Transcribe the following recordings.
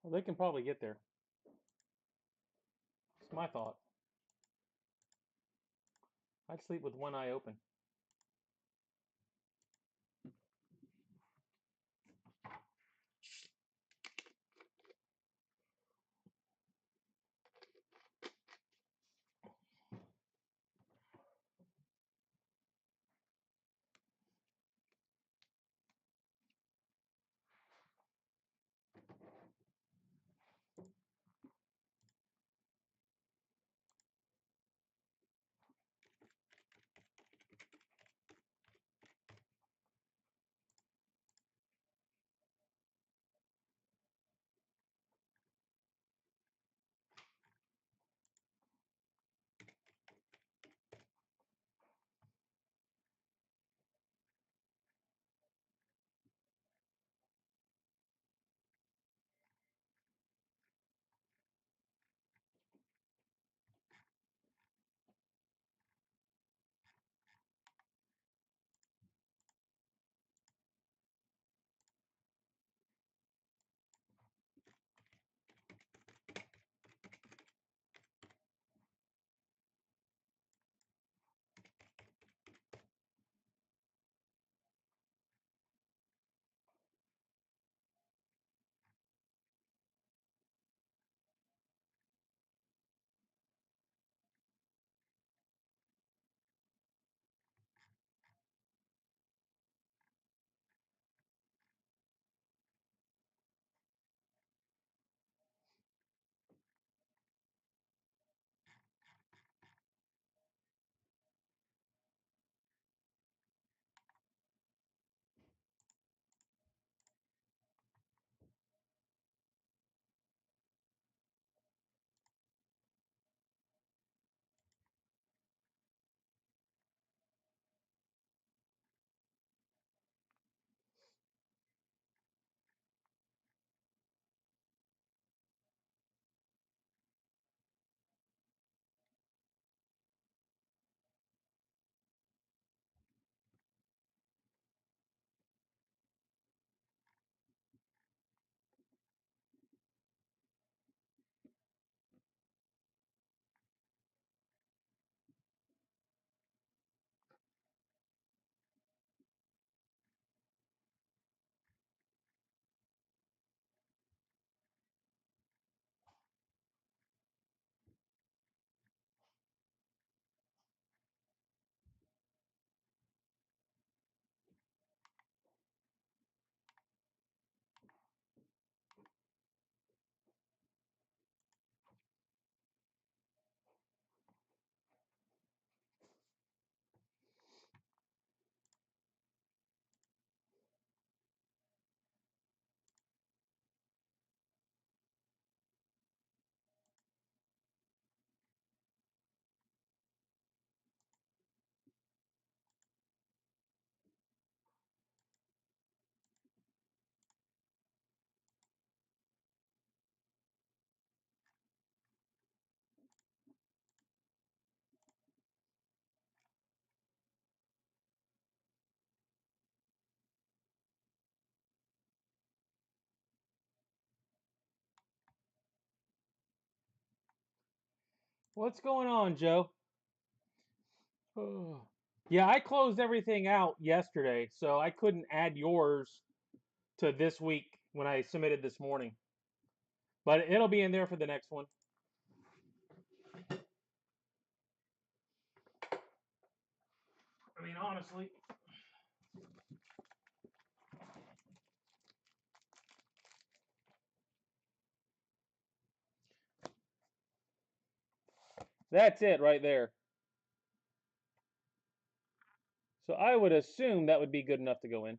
Well, they can probably get there. It's my thought. I'd sleep with one eye open. What's going on, Joe? Oh. Yeah, I closed everything out yesterday, so I couldn't add yours to this week when I submitted this morning. But it'll be in there for the next one. I mean, honestly. That's it right there. So I would assume that would be good enough to go in.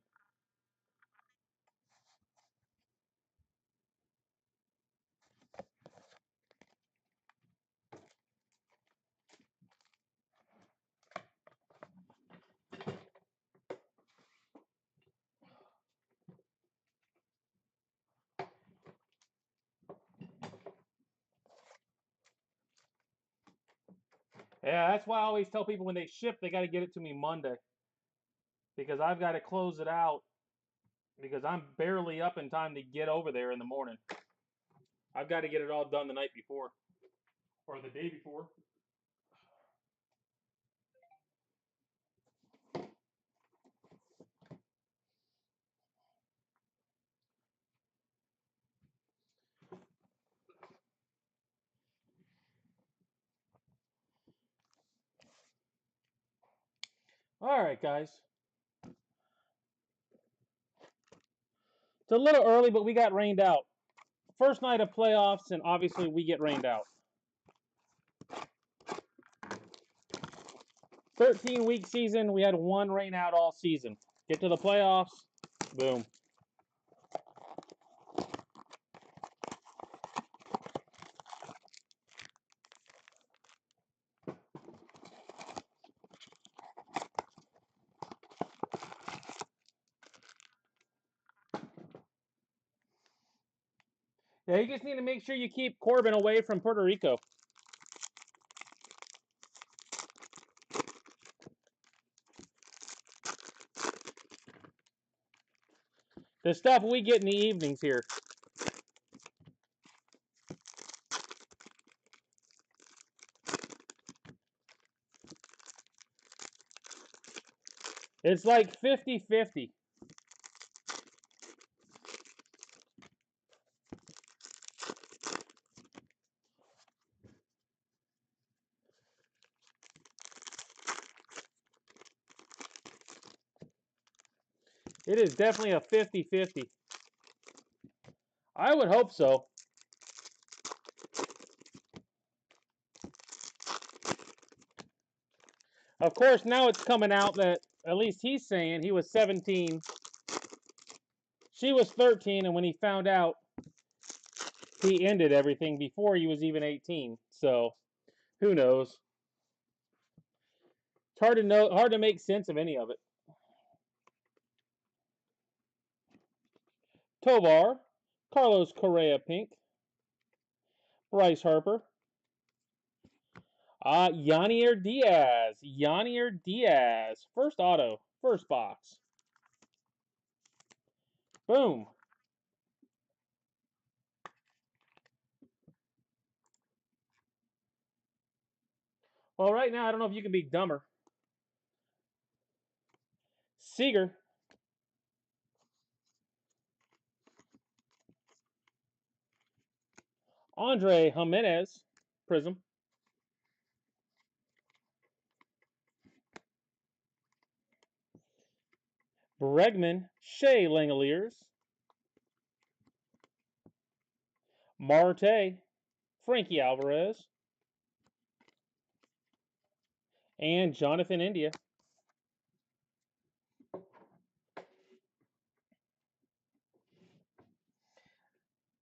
Yeah, that's why I always tell people when they ship, they got to get it to me Monday because I've got to close it out because I'm barely up in time to get over there in the morning. I've got to get it all done the night before or the day before. All right, guys. It's a little early, but we got rained out. First night of playoffs, and obviously we get rained out. 13-week season, we had one rain out all season. Get to the playoffs, boom. Yeah, you just need to make sure you keep Corbin away from Puerto Rico. The stuff we get in the evenings here. It's like 50-50. It is definitely a 50-50. I would hope so. Of course, now it's coming out that, at least he's saying, he was 17. She was 13, and when he found out, he ended everything before he was even 18. So, who knows? It's hard to make sense of any of it. Tovar, Carlos Correa pink, Bryce Harper, Yanier Diaz, first auto, first box. Boom. Well, right now, I don't know if you can be dumber. Seager. Andre Jimenez, Prism. Bregman, Shea Langeliers. Marte, Frankie Alvarez. And Jonathan India.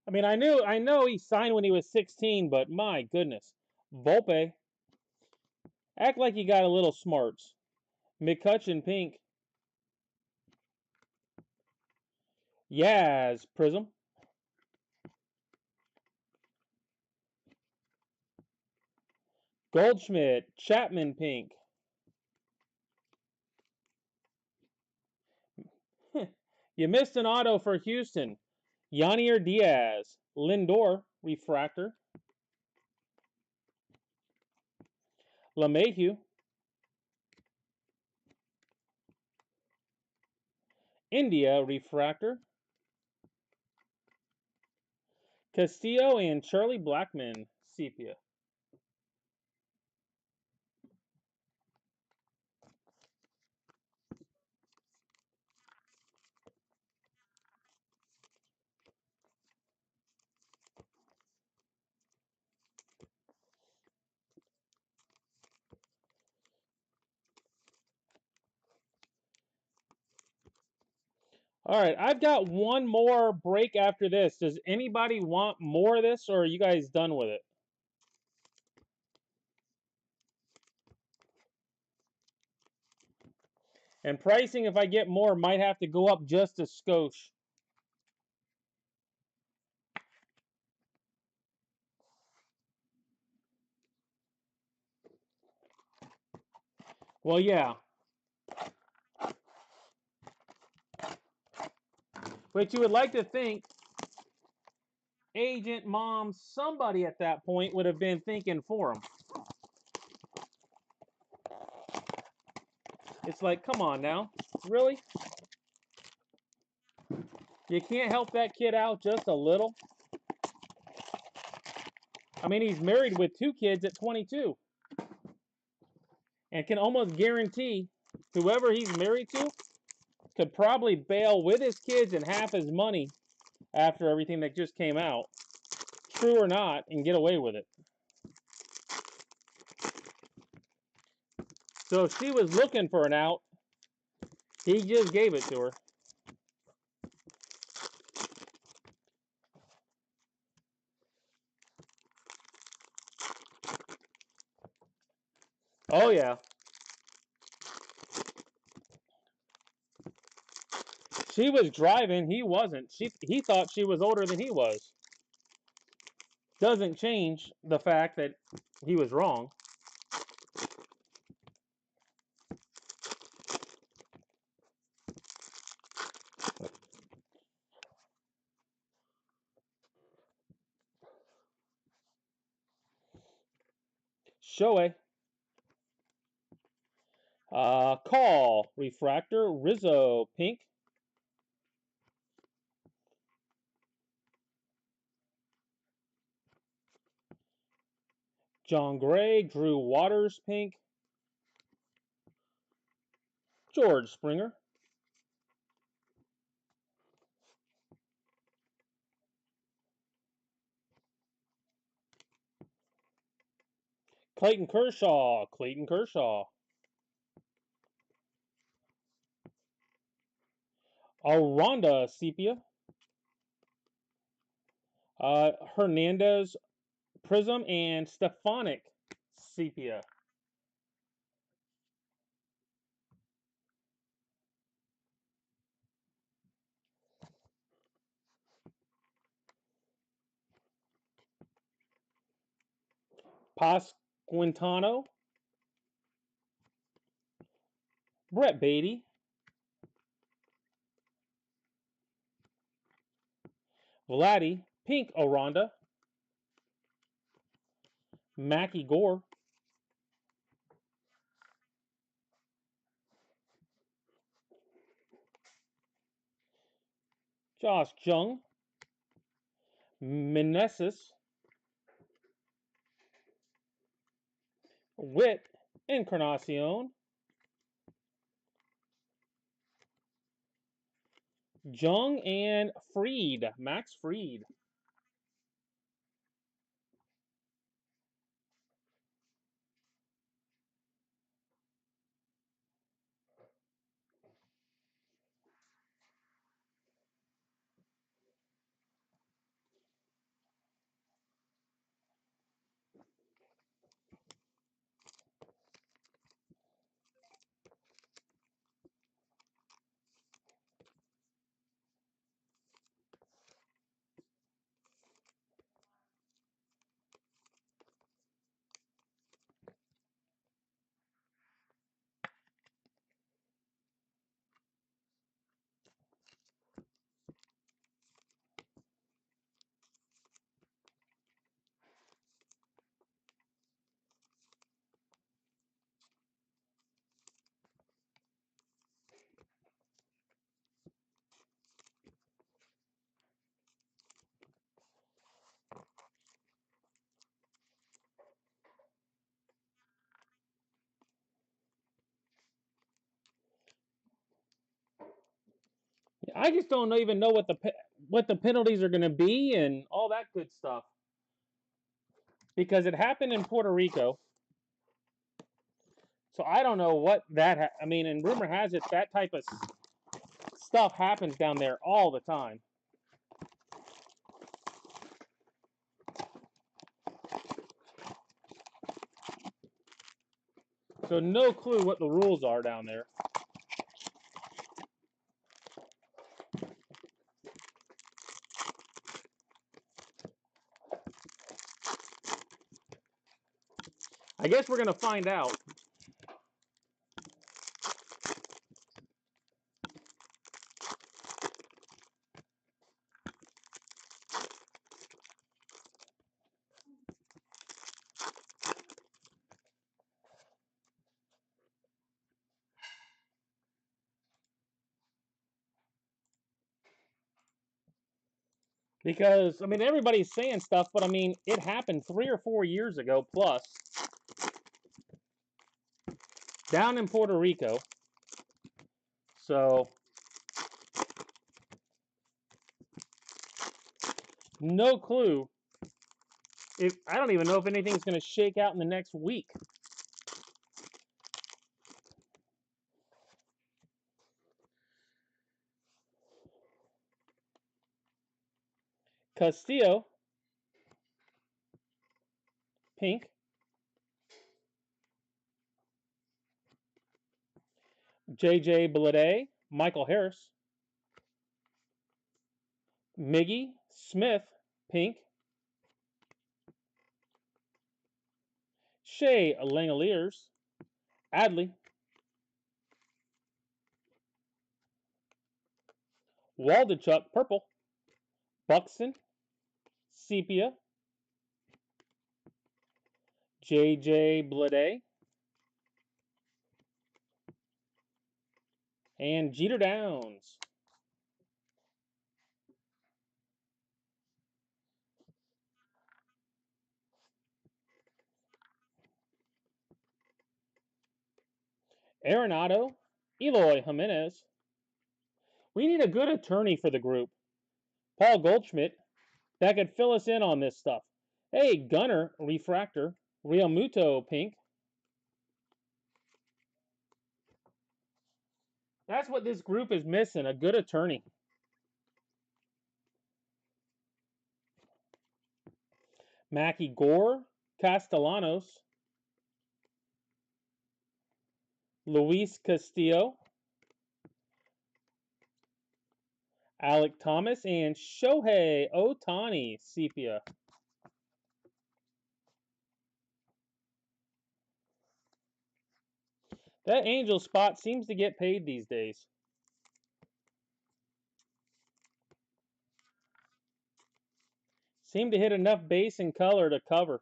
I mean, I know he signed when he was 16, but my goodness. Volpe. Act like you got a little smarts. McCutchen pink. Yaz Prism. Goldschmidt, Chapman pink. You missed an auto for Houston. Yanier Diaz. Lindor, refractor. LeMahieu. India, refractor. Castillo and Charlie Blackmon, sepia. All right, I've got one more break after this. Does anybody want more of this, or are you guys done with it? And pricing, if I get more, might have to go up just a skosh. Well, yeah. But you would like to think agent, mom, somebody at that point would have been thinking for him. It's like, come on now, really? You can't help that kid out just a little? I mean, he's married with 2 kids at 22. And can almost guarantee whoever he's married to could probably bail with his kids and half his money after everything that just came out, true or not, and get away with it. So if she was looking for an out, he just gave it to her. Oh yeah. She was driving, he wasn't. He thought she was older than he was. Doesn't change the fact that he was wrong. Shohei. Call. Refractor. Rizzo. Pink. John Gray. Drew Waters. Pink. George Springer. Clayton Kershaw. Clayton Kershaw. Aranda Sepia. Hernandez Prism and Stefanik Sepia. Pasquantano. Brett Beatty. Vladdy. Pink Aranda. Mackie Gore. Josh Jung. Meneses. Witt. Encarnacion. Jung and Fried. Max Fried. I just don't even know what the penalties are going to be and all that good stuff. Because it happened in Puerto Rico. So I don't know what that I mean, and rumor has it that type of stuff happens down there all the time. So no clue what the rules are down there. I guess we're going to find out. Because, I mean, everybody's saying stuff, but I mean, it happened 3 or 4 years ago plus. Down in Puerto Rico. So, no clue. I don't even know if anything's going to shake out in the next week. Castillo. Pink. J.J. Bleday. Michael Harris. Miggy Smith. Pink. Shea Langoliers. Adley. Waldichuk. Purple. Buxton. Sepia. J.J. Bleday. And Jeter Downs. Arenado. Eloy Jimenez. We need a good attorney for the group. Paul Goldschmidt. That could fill us in on this stuff. Hey, Gunner Refractor. Realmuto Pink. That's what this group is missing, a good attorney. Mackie Gore, Castellanos, Luis Castillo, Alec Thomas, and Shohei Ohtani Sepia. That Angel spot seems to get paid these days. Seem to hit enough base and color to cover.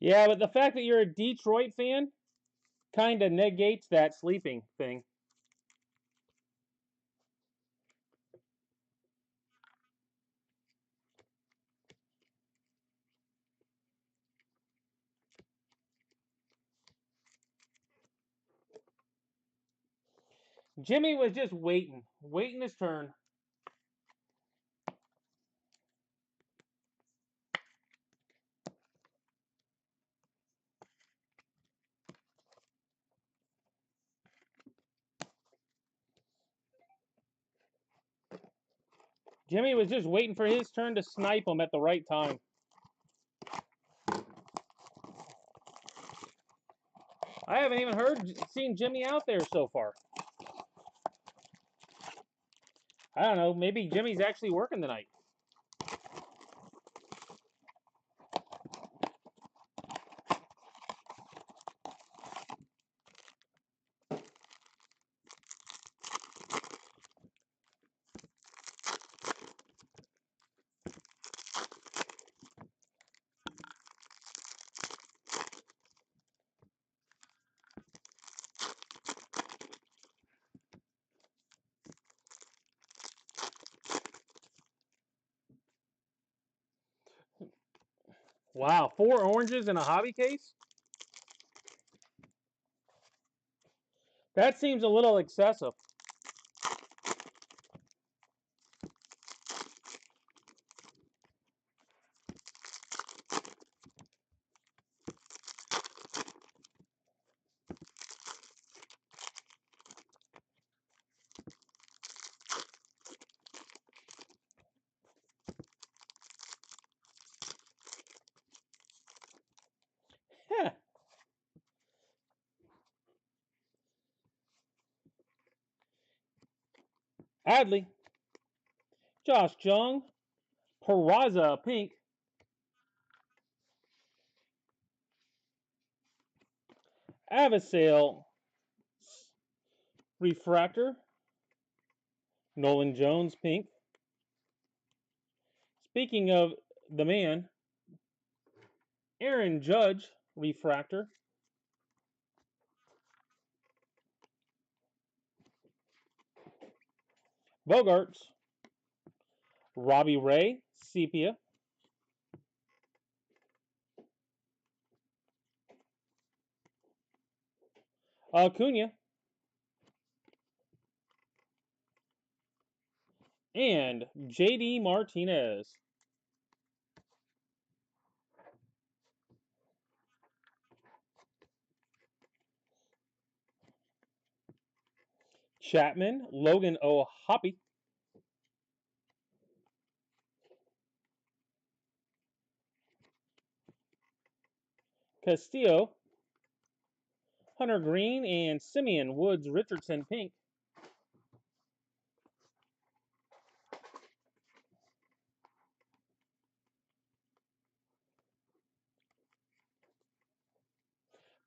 Yeah, but the fact that you're a Detroit fan kind of negates that sleeping thing. Jimmy was just waiting his turn. Jimmy was just waiting for his turn to snipe him at the right time. I haven't even seen Jimmy out there so far. I don't know. Maybe Jimmy's actually working tonight. Wow, 4 oranges in a hobby case? That seems a little excessive. Heh. Adley. Josh Jung, Peraza pink, Avisail refractor, Nolan Jones pink. Speaking of the man, Aaron Judge refractor, Bogarts, Robbie Ray sepia, Acuna, and JD Martinez. Chapman, Logan O'Hoppe, Castillo, Hunter Green, and Simeon Woods Richardson pink.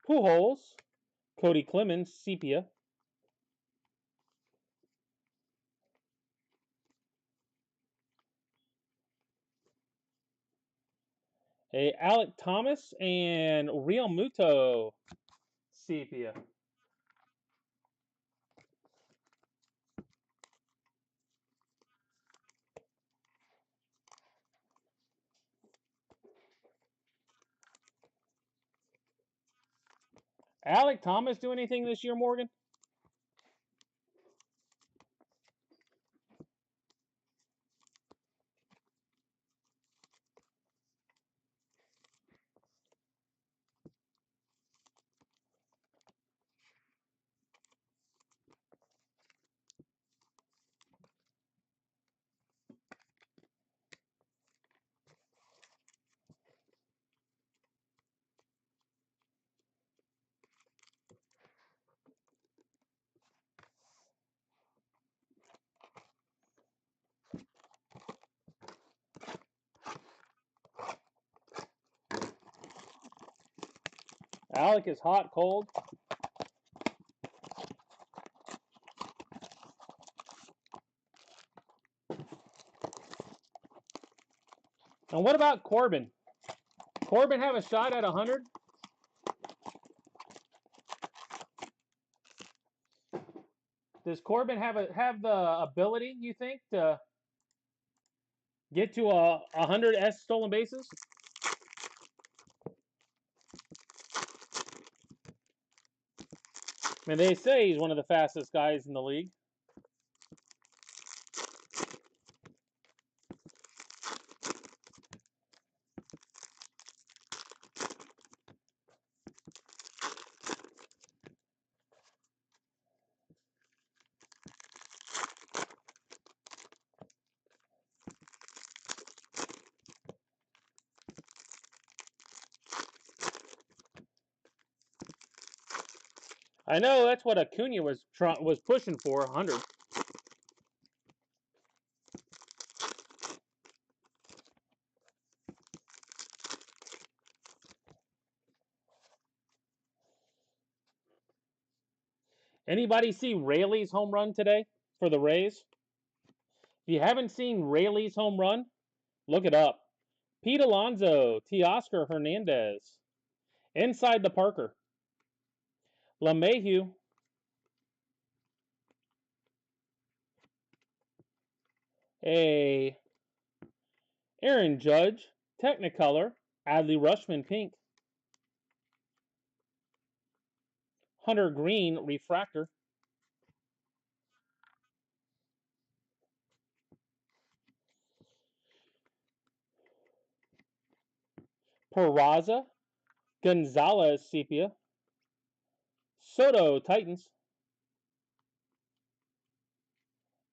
Pujols, Cody Clemens sepia, a Alec Thomas and Real Muto sepia. Alec Thomas do anything this year, Morgan? Alec is hot, cold. And what about Corbin? Corbin have a shot at 100? Does Corbin have the ability, you think, to get to a 100 stolen bases? I mean, they say he's one of the fastest guys in the league. I know that's what Acuna was pushing for, 100. Anybody see Rayleigh's home run today for the Rays? If you haven't seen Rayleigh's home run, look it up. Pete Alonso, Teoscar Hernandez, inside the Parker. LeMahieu, a Aaron Judge, Technicolor, Adley Rutschman pink, Hunter Green refractor, Peraza, Gonzalez sepia, Soto Titans,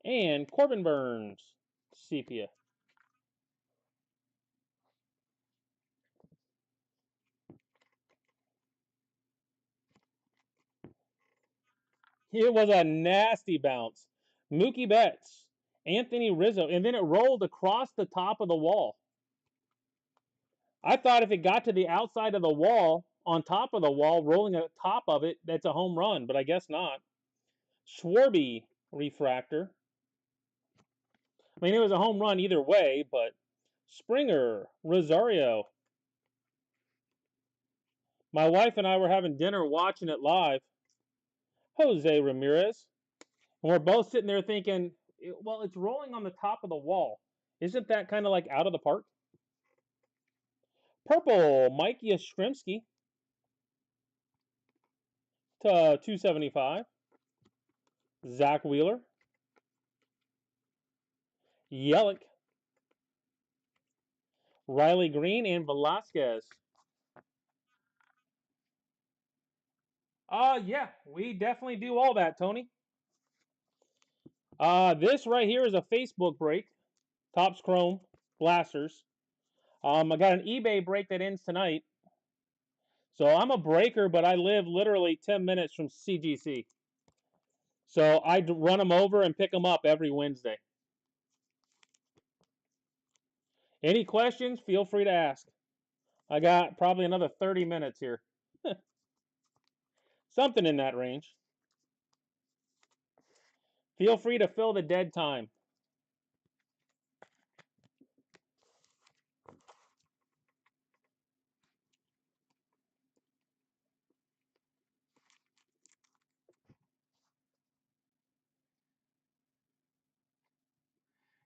and Corbin Burns sepia. It was a nasty bounce. Mookie Betts Anthony Rizzo. And then it rolled across the top of the wall. I thought if it got to the outside of the wall, on top of the wall, rolling on top of it, that's a home run, but I guess not. Schwarby refractor. I mean, it was a home run either way, but Springer, Rosario. My wife and I were having dinner watching it live. Jose Ramirez. And we're both sitting there thinking, well, it's rolling on the top of the wall. Isn't that kind of like out of the park? Purple, Mike Yastrzemski to 275. Zach Wheeler. Yelich. Riley Green and Velasquez. Yeah, we definitely do all that, Tony. This right here is a Facebook break. Topps Chrome Blasters. I got an eBay break that ends tonight. So I'm a breaker, but I live literally 10 minutes from CGC. So I run them over and pick them up every Wednesday. Any questions, feel free to ask. I got probably another 30 minutes here. Something in that range. Feel free to fill the dead time.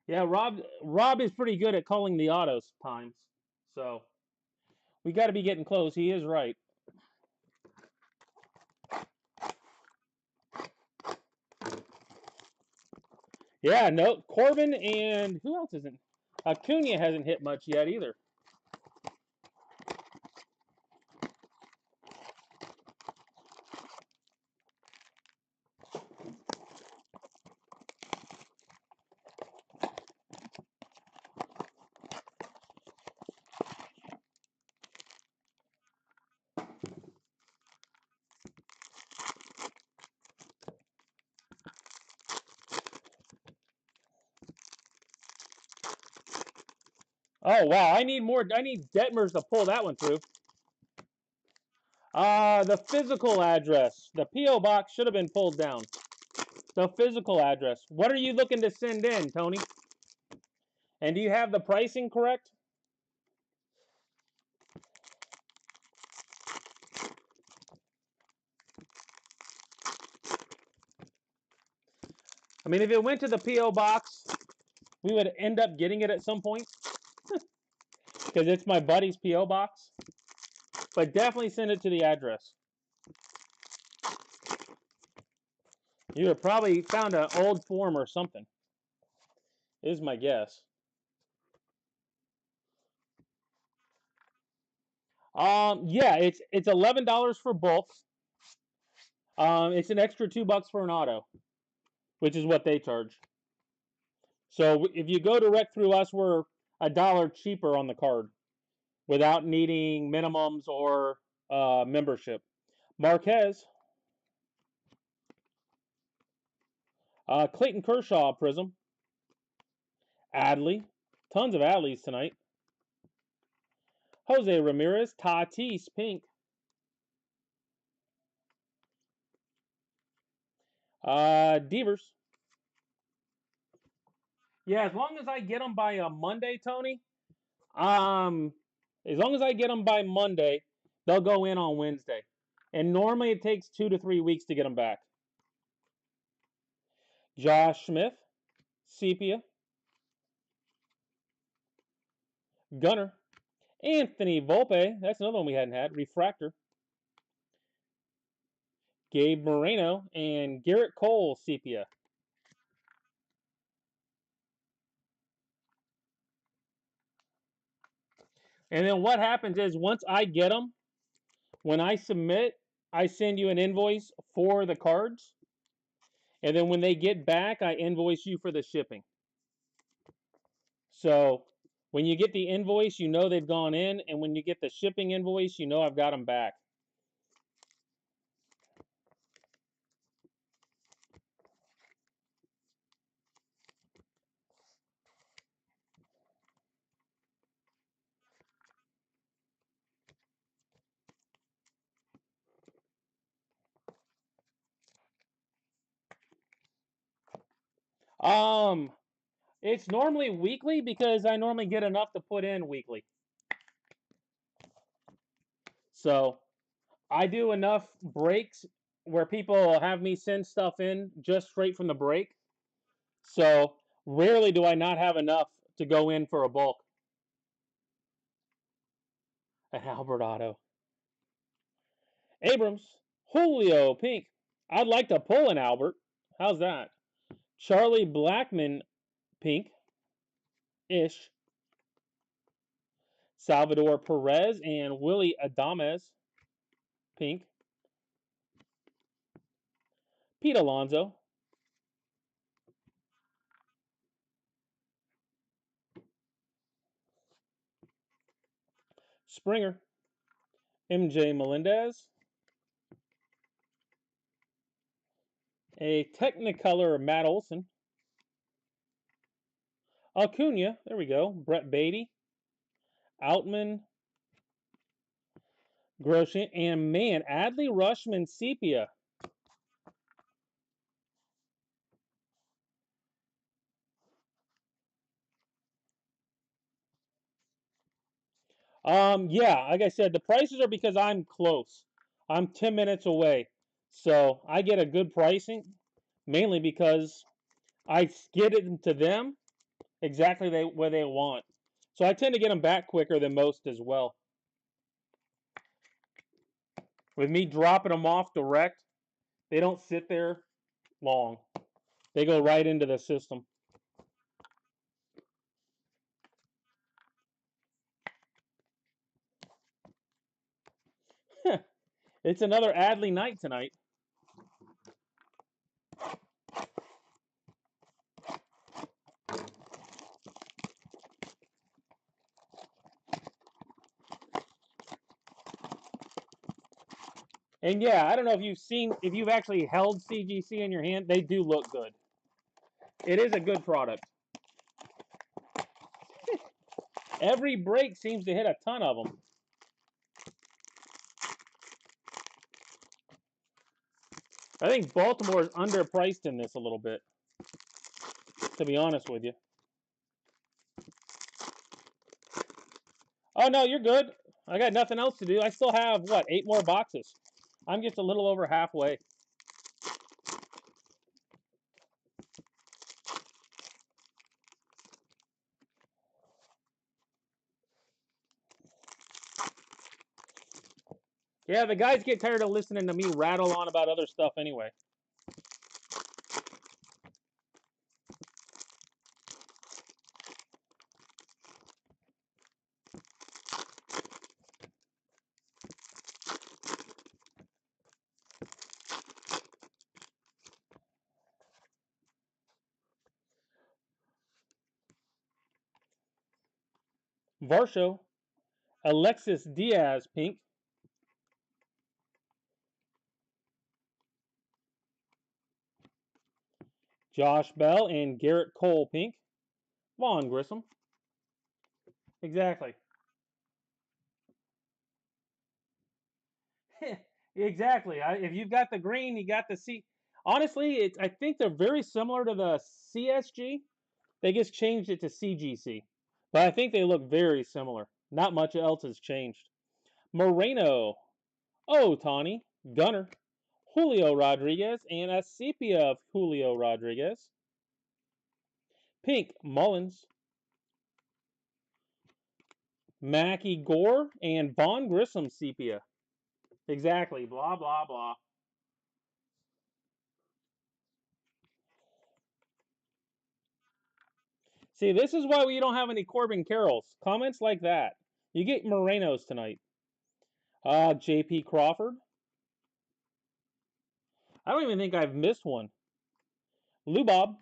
Yeah, Rob is pretty good at calling the autos times. So we got to be getting close. He is right. Yeah, no, Corbin and who else isn't? Acuna hasn't hit much yet either. Oh wow, I need Detmers to pull that one through. The physical address. The P.O. box should have been pulled down. The physical address. What are you looking to send in, Tony? And do you have the pricing correct? I mean, if it went to the P.O. box, we would end up getting it at some point. Because it's my buddy's P.O. box. But definitely send it to the address. You have probably found an old form or something. Is my guess. Yeah, it's $11 for both. It's an extra $2 for an auto, which is what they charge. So if you go direct through us, we're $1 cheaper on the card, without needing minimums or membership. Marquez, Clayton Kershaw Prism, Adley, tons of Adleys tonight. Jose Ramirez, Tatis Pink. Devers. Yeah, as long as I get them by Monday, Tony. As long as I get them by Monday, they'll go in on Wednesday. And normally it takes 2 to 3 weeks to get them back. Josh Smith, Sepia. Gunner. Anthony Volpe, that's another one we hadn't had. Refractor. Gabe Moreno and Garrett Cole, Sepia. And then what happens is once I get them, when I submit, I send you an invoice for the cards. And then when they get back, I invoice you for the shipping. So when you get the invoice, you know they've gone in. And when you get the shipping invoice, you know I've got them back. It's normally weekly because I normally get enough to put in weekly. So I do enough breaks where people have me send stuff in just straight from the break. So rarely do I not have enough to go in for a bulk. An Albert Otto. Abrams. Julio Pink. I'd like to pull an Albert. How's that? Charlie Blackmon Pink. Ish. Salvador Perez and Willie Adames Pink. Pete Alonso. Springer. MJ Melendez. A Technicolor Matt Olson. Acuna. There we go. Brett Beatty. Outman. Grosjean. And man, Adley Rutschman Sepia. Yeah, like I said, the prices are because I'm close. I'm 10 minutes away. So I get a good pricing, mainly because I get it to them exactly where they want. So I tend to get them back quicker than most as well. With me dropping them off direct, they don't sit there long. They go right into the system. It's another Adley night tonight. And yeah, I don't know if you've actually held CGC in your hand. They do look good. It is a good product. Every break seems to hit a ton of them. I think Baltimore is underpriced in this a little bit, to be honest with you. Oh, no, you're good. I got nothing else to do. I still have, what, 8 more boxes. I'm just a little over halfway. Yeah, the guys get tired of listening to me rattle on about other stuff anyway. Varsho, Alexis Diaz, pink. Josh Bell and Garrett Cole, pink. Vaughn Grissom. Exactly. Exactly. If you've got the green, you got the C. Honestly, I think they're very similar to the CSG. They just changed it to CGC. But I think they look very similar. Not much else has changed. Moreno, Ohtani, Gunner, Julio Rodriguez, and a sepia of Julio Rodriguez. Pink, Mullins, Mackie Gore, and Vaughn Grissom sepia. Exactly. Blah, blah, blah. See, this is why we don't have any Corbin Carrolls. Comments like that. You get Morenos tonight. J.P. Crawford. I don't even think I've missed one. Lubob.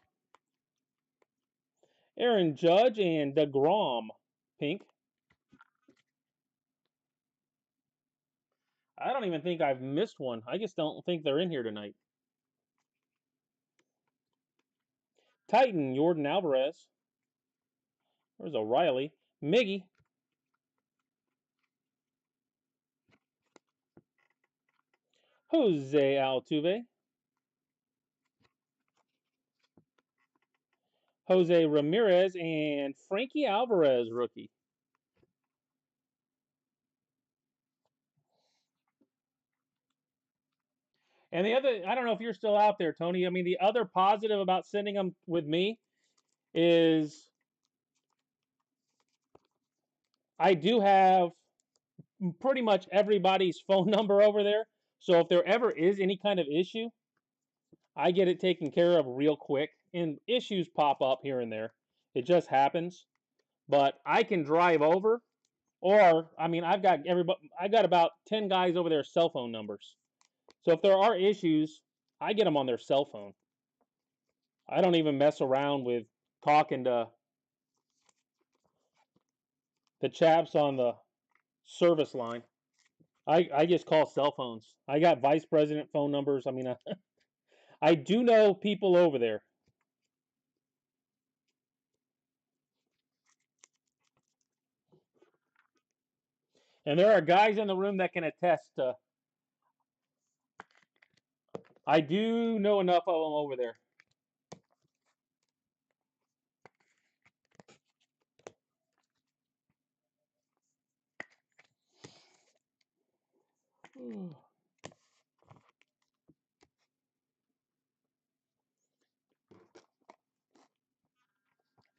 Aaron Judge and DeGrom. Pink. I don't even think I've missed one. I just don't think they're in here tonight. Titan, Jordan Alvarez. There's O'Reilly. Miggy. Jose Altuve. Jose Ramirez, and Frankie Alvarez rookie. And the other, I don't know if you're still out there, Tony. I mean, the other positive about sending them with me is I do have pretty much everybody's phone number over there. So if there ever is any kind of issue, I get it taken care of real quick. And issues pop up here and there. It just happens. But I can drive over, or I mean, I've got about 10 guys over their cell phone numbers. So if there are issues, I get them on their cell phone. I don't even mess around with talking to the chaps on the service line. I just call cell phones. I got vice president phone numbers. I mean, I do know people over there. And there are guys in the room that can attest to. I do know enough of them over there.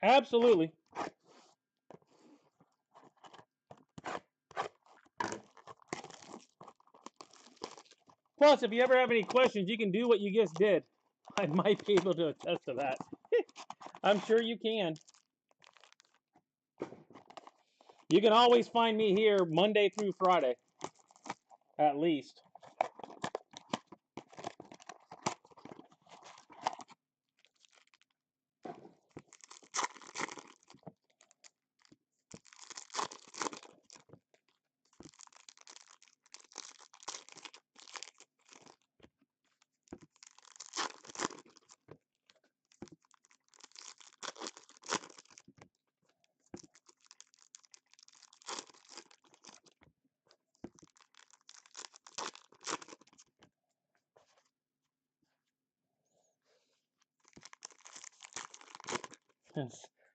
Absolutely. Plus, if you ever have any questions, you can do what you just did. I might be able to attest to that. I'm sure you can. You can always find me here Monday through Friday, at least.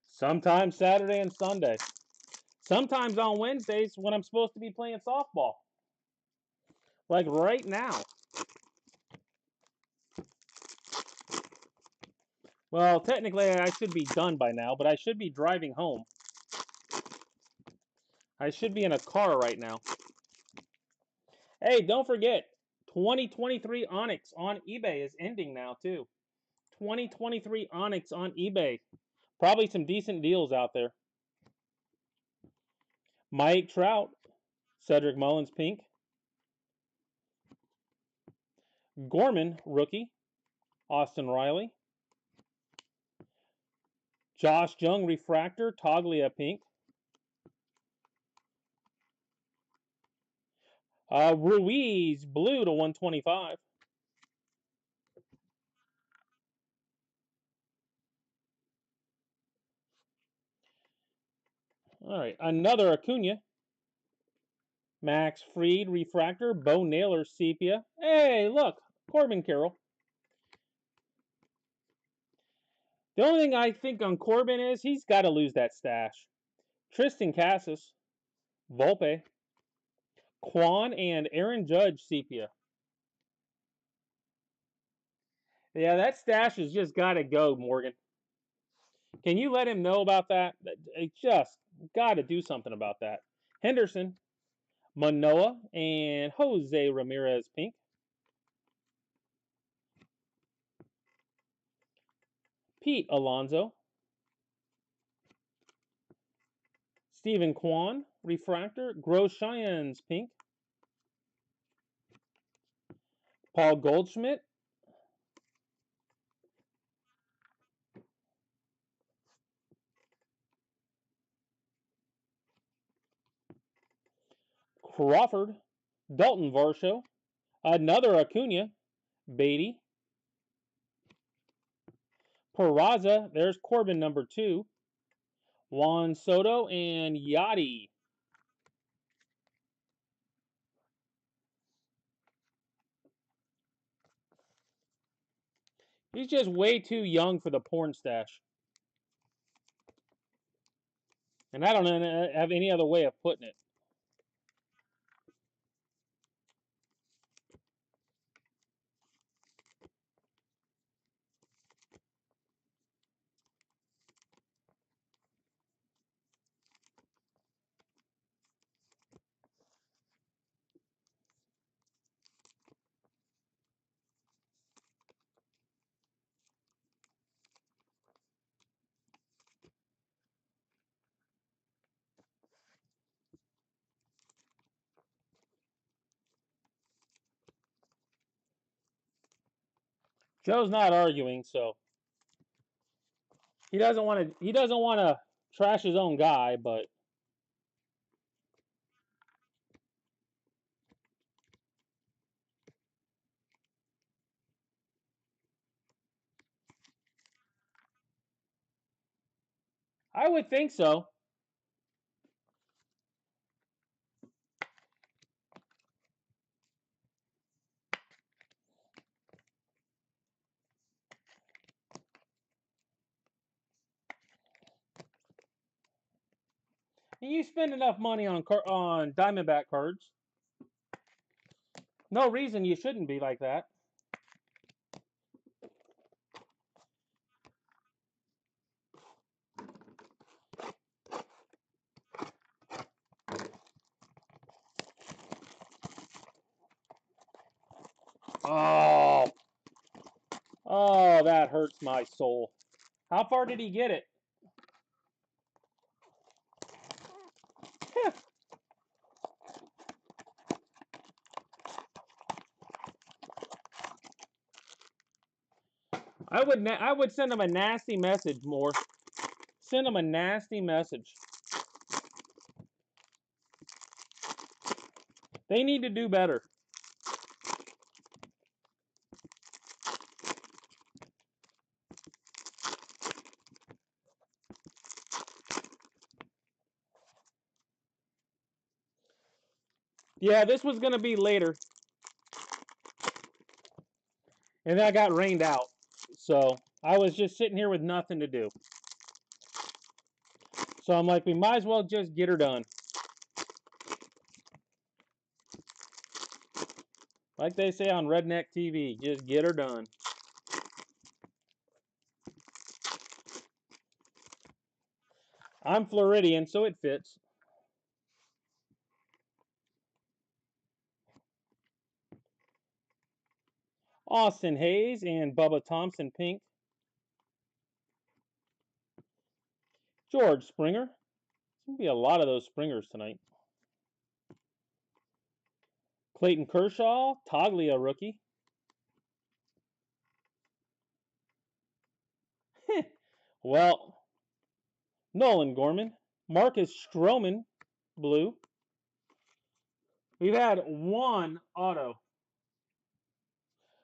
Sometimes Saturday and Sunday. Sometimes on Wednesdays when I'm supposed to be playing softball. Like right now. Well, technically I should be done by now, but I should be driving home. I should be in a car right now. Hey, don't forget, 2023 Onyx on eBay is ending now too. 2023 Onyx on eBay. Probably some decent deals out there. Mike Trout, Cedric Mullins pink. Gorman rookie, Austin Riley. Josh Jung refractor, Toglia pink. Ruiz blue to 125. All right, another Acuna. Max Fried refractor, Bo Naylor sepia. Hey, look, Corbin Carroll. The only thing I think on Corbin is he's got to lose that stash. Tristan Casas, Volpe, Quan, and Aaron Judge sepia. Yeah, that stash has just got to go, Morgan. Can you let him know about that? It just got to do something about that. Henderson, Manoa, and Jose Ramirez pink. Pete Alonso, Stephen Kwan, refractor. Gross Cheyennes pink. Paul Goldschmidt. Crawford, Dalton Varsho, another Acuna, Beatty, Peraza, there's Corbin number 2, Juan Soto, and Yachty. He's just way too young for the porn stash. And I don't have any other way of putting it. Joe's not arguing, so he doesn't want to. He doesn't want to trash his own guy, but I would think so. And you spend enough money on Diamondback cards. No reason you shouldn't be like that. Oh, oh, that hurts my soul. How far did he get it? I would send him a nasty message, more. Send him a nasty message. They need to do better. Yeah, this was going to be later. And I got rained out. So I was just sitting here with nothing to do. So I'm like, we might as well just get her done. Like they say on Redneck TV, just get her done. I'm Floridian, so it fits. Austin Hayes and Bubba Thompson pink. George Springer. There's going to be a lot of those Springers tonight. Clayton Kershaw, Toglia rookie. Well, Nolan Gorman, Marcus Stroman, blue. We've had one auto.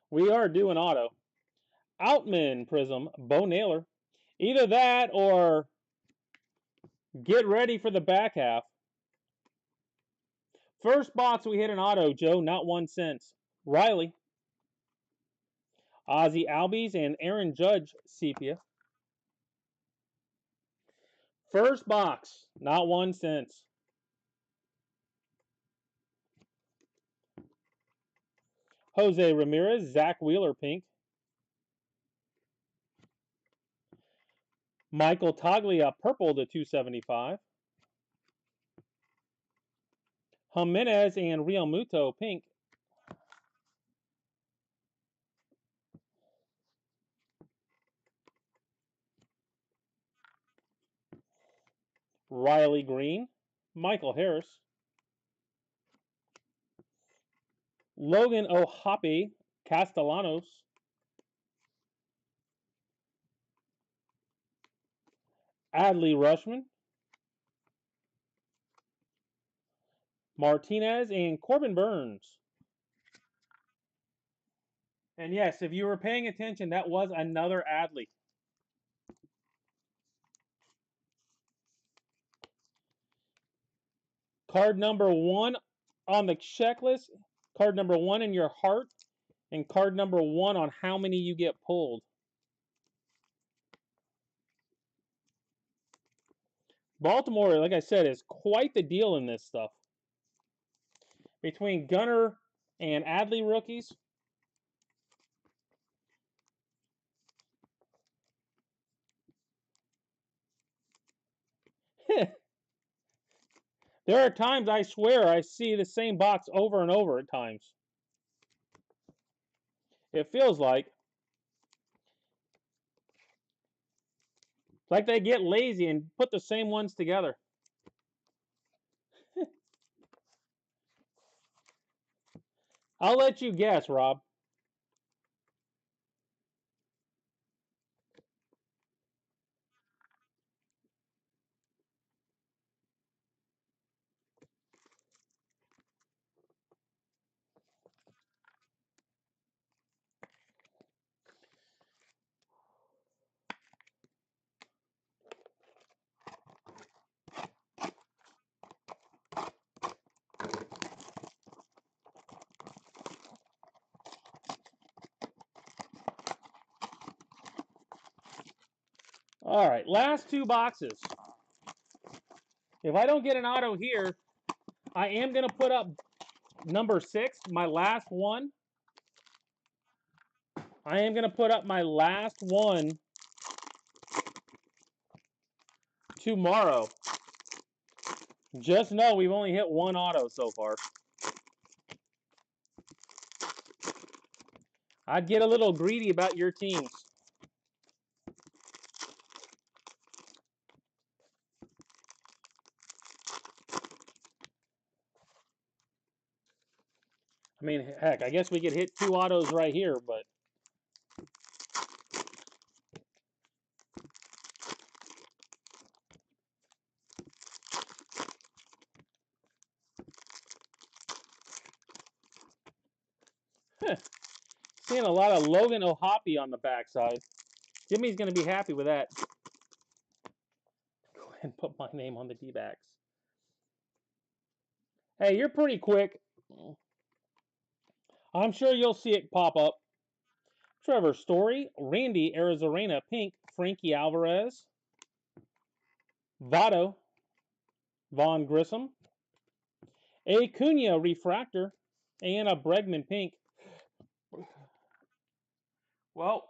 We are doing auto. Outman Prism, Bo Naylor. Either that or get ready for the back half. First box we hit an auto, Joe, not 1 cent. Riley. Ozzie Albies and Aaron Judge sepia. First box, not 1 cent. Jose Ramirez, Zach Wheeler pink. Michael Toglia purple to 275. Jimenez and Real Muto pink. Riley Green, Michael Harris. Logan O'Hoppe, Castellanos. Adley Rushman. Martinez and Corbin Burns. And yes, if you were paying attention, that was another Adley. Card number 1 on the checklist, card number 1 in your heart, and card number 1 on how many you get pulled. Baltimore, like I said, is quite the deal in this stuff. Between Gunner and Adley rookies. There are times I swear I see the same box over and over at times. It feels like they get lazy and put the same ones together. I'll let you guess, Rob. All right, last two boxes. If I don't get an auto here, I am going to put up number 6, my last one. I am going to put up my last one tomorrow. Just know we've only hit one auto so far. I'd get a little greedy about your teams. I mean, heck, I guess we could hit 2 autos right here, but seeing a lot of Logan O'Hoppe on the backside. Jimmy's going to be happy with that. Go ahead and put my name on the D-backs. Hey, you're pretty quick. I'm sure you'll see it pop up. Trevor Story, Randy Arozarena Pink, Frankie Alvarez, Votto, Vaughn Grissom, Acuna Refractor, and a Bregman Pink. Well,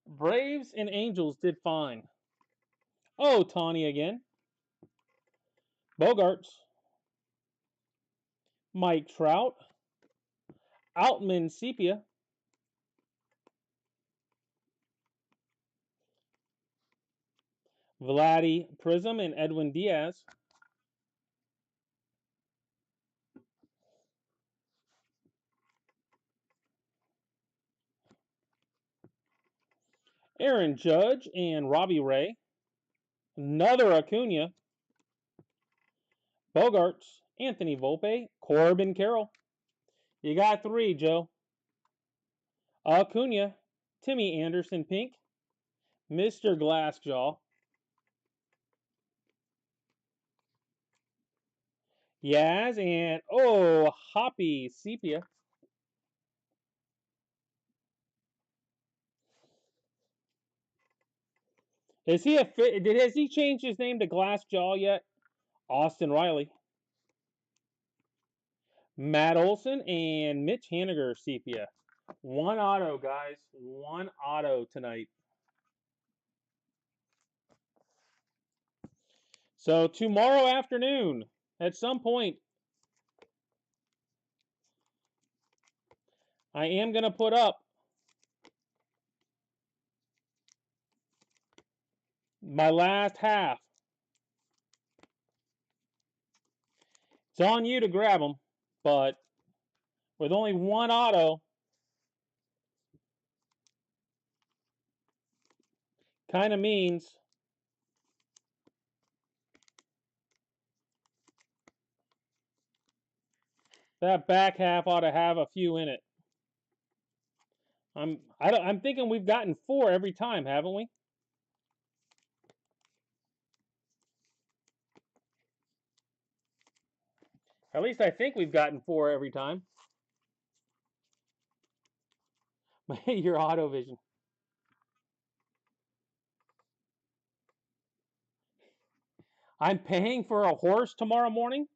Braves and Angels did fine. Oh, Tawny again. Bogarts, Mike Trout, Outman Sepia, Vladdy Prism, and Edwin Diaz. Aaron Judge and Robbie Ray. Another Acuna. Bogarts, Anthony Volpe, Corbin Carroll. You got 3, Joe. Acuna, Timmy Anderson Pink, Mr. Glassjaw, Yaz, and Hoppy Sepia. Has he changed his name to Glassjaw yet? Austin Riley. Matt Olson and Mitch Haniger Sepia. 1 auto, guys. 1 auto tonight. So tomorrow afternoon, at some point, I am going to put up my last half. It's on you to grab them, but with only 1 auto, kind of means that back half ought to have a few in it. I'm thinking we've gotten 4 every time, haven't we? At least I think we've gotten 4 every time. Your auto vision. I'm paying for a horse tomorrow morning?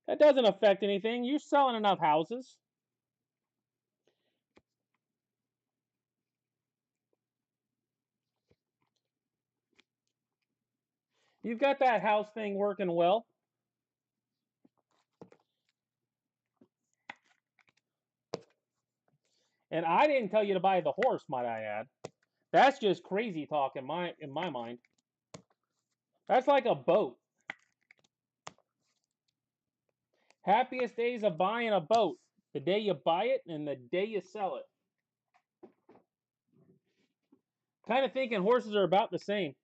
That doesn't affect anything. You're selling enough houses. You've got that house thing working well. And I didn't tell you to buy the horse, might I add. That's just crazy talk in my mind. That's like a boat. Happiest days of buying a boat. The day you buy it and the day you sell it. Kind of thinking horses are about the same.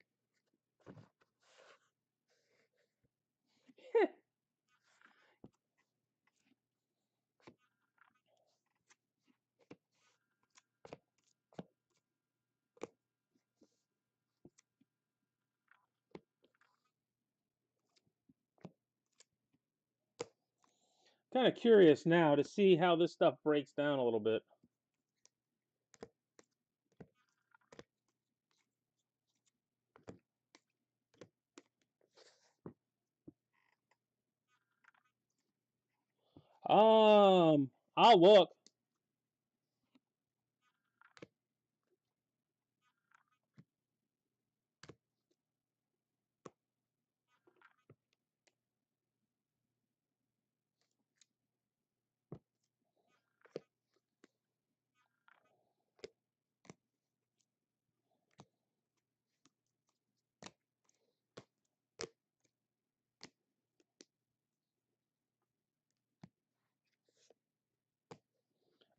Kind of curious now to see how this stuff breaks down a little bit. I'll look.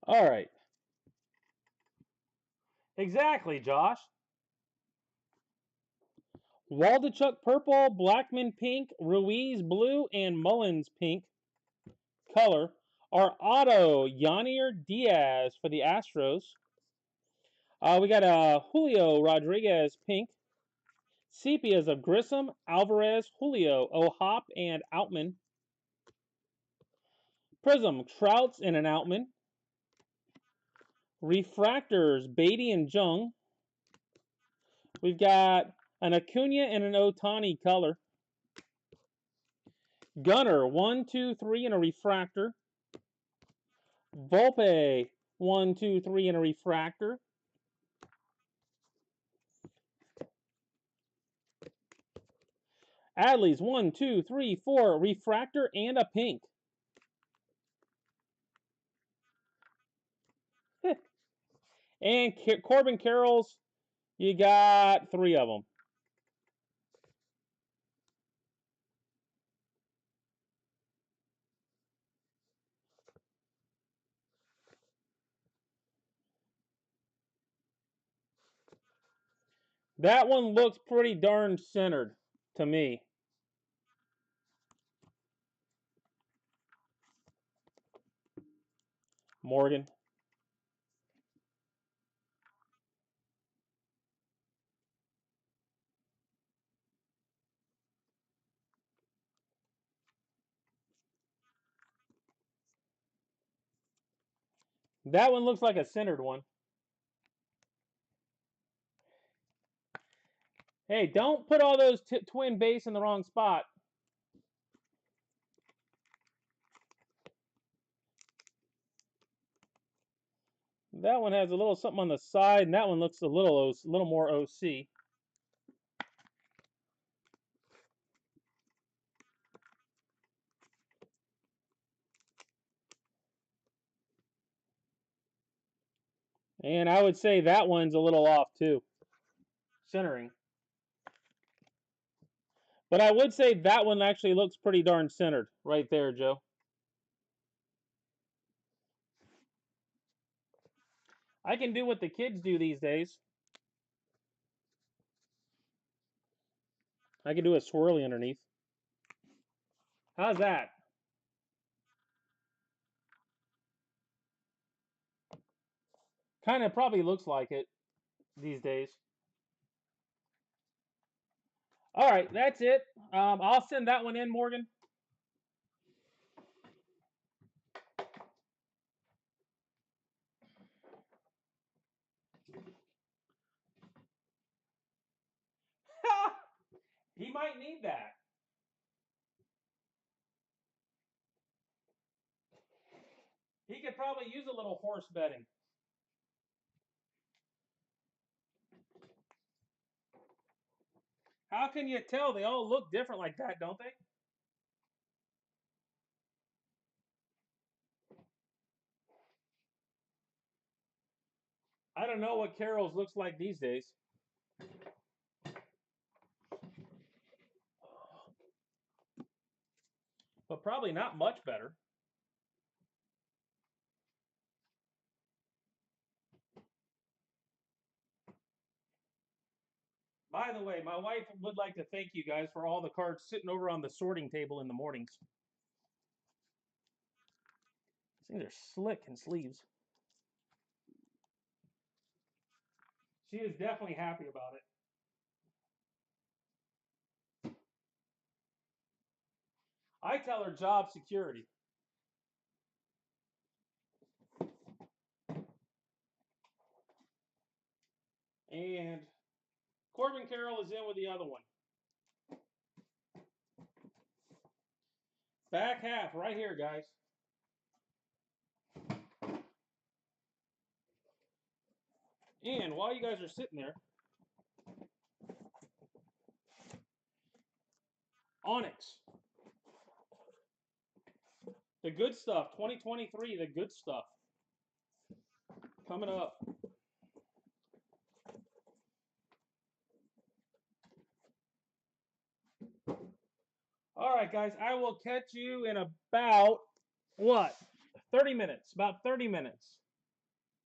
All right. Exactly, Josh. Waldichuk purple, Blackman pink, Ruiz blue, and Mullins pink color are auto Yanier Diaz for the Astros. We got Julio Rodriguez pink, sepias of Grissom, Alvarez, Julio, O'Hop, and Outman. Prism, Trouts, and an Outman. Refractors, Beatty and Jung. We've got an Acuna and an Otani color. Gunner, 1, 2, 3, and a refractor. Volpe, 1, 2, 3, and a refractor. Adley's 1, 2, 3, 4, refractor, and a pink. And Corbin Carroll's, you got 3 of them. That one looks pretty darn centered to me. Morgan. That one looks like a centered one. Hey, don't put all those twin base in the wrong spot. That one has a little something on the side, and that one looks a little more OC. And I would say that one's a little off too. Centering. But I would say that one actually looks pretty darn centered right there, Joe. I can do what the kids do these days. I can do a swirly underneath. How's that? Kind of probably looks like it these days. All right, that's it. I'll send that one in, Morgan. He might need that. He could probably use a little horse betting. How can you tell? They all look different like that, don't they? I don't know what Carol's looks like these days. But probably not much better. By the way, my wife would like to thank you guys for all the cards sitting over on the sorting table in the mornings. These things are slick in sleeves. She is definitely happy about it. I tell her job security. And Corbin Carroll is in with the other one. Back half right here, guys. And while you guys are sitting there, Onyx. The good stuff, 2023, the good stuff. Coming up. All right, guys, I will catch you in about, what, 30 minutes, about 30 minutes.